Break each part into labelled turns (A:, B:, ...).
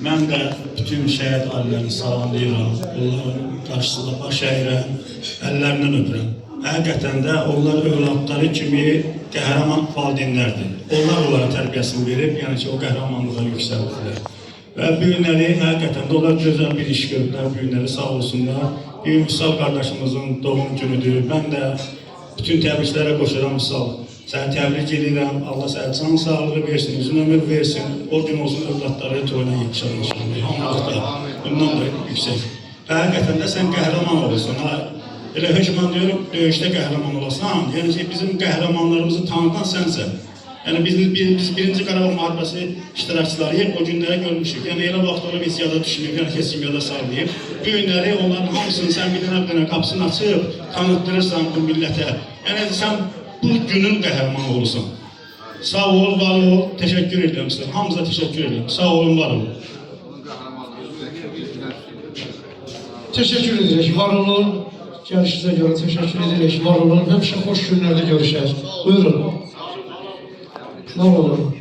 A: Mən də bütün şəhid ailərini salamlayıram. Onların qarşısında baş əyirəm, əllərindən öpürəm. Həqiqətən də onlar övladları kimi qəhrəman valideynlərdir. Onlar onlara tərbiyəsini verib, yəni ki, o qəhrəmanlığa yüksəldilər. Və bu günləri həqiqətən də onlar gözəl bir iş gördülər, bu günləri sağ olsunlar. Bir Vüsal qardaşımızın doğum günüdür. Mən də bütün təbriklərə qoşuram Vüsal. Səni təbrik edirəm. Allah sənə can sağlığı versin, uzun ömür versin. O gün olsun övladları toyuna yetişər inşallah. Hamılıqda, bundan da yüksək. Həqiqətən də sən qəhrəman olursun. Elə hökmən deyirəm, döyüşdə qəhrəman olasan. Yəni ki, bizim qəhrəmanlarımızı tanıdan sənsən. Yəni biz birinci Qarabağ müharibəsi iştirakçılarıyıq, o günləri görmüşük. Yəni elə vaxt onu biz yada düşünüb, yəni heç kim yada salmayıb. Bu günləri onların hamısını sən bir dənə qapısını açıb, tanıtdırırsan bu millətə. Yəni sən bu günün qəhrəmanı olursan. Sağ ol, var ol, təşəkkür edirəm sizə. Hamınıza təşəkkür edirəm. Sağ olun, var olun.
B: Təşəkkür edirik, var olun. Gəlişinizə görə təşəkkür edirik, var olun. Həmişə xoş günlərdə görüşək. Buyurun. Var olun.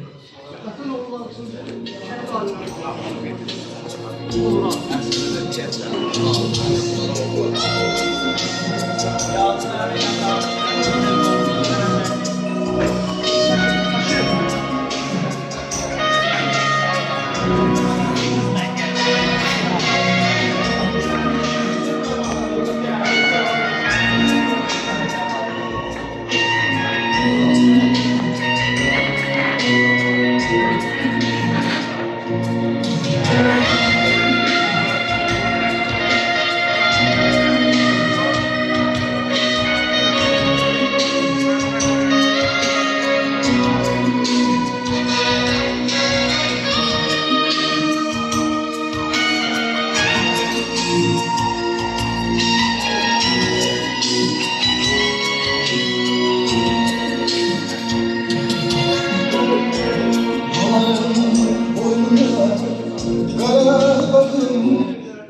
C: Ya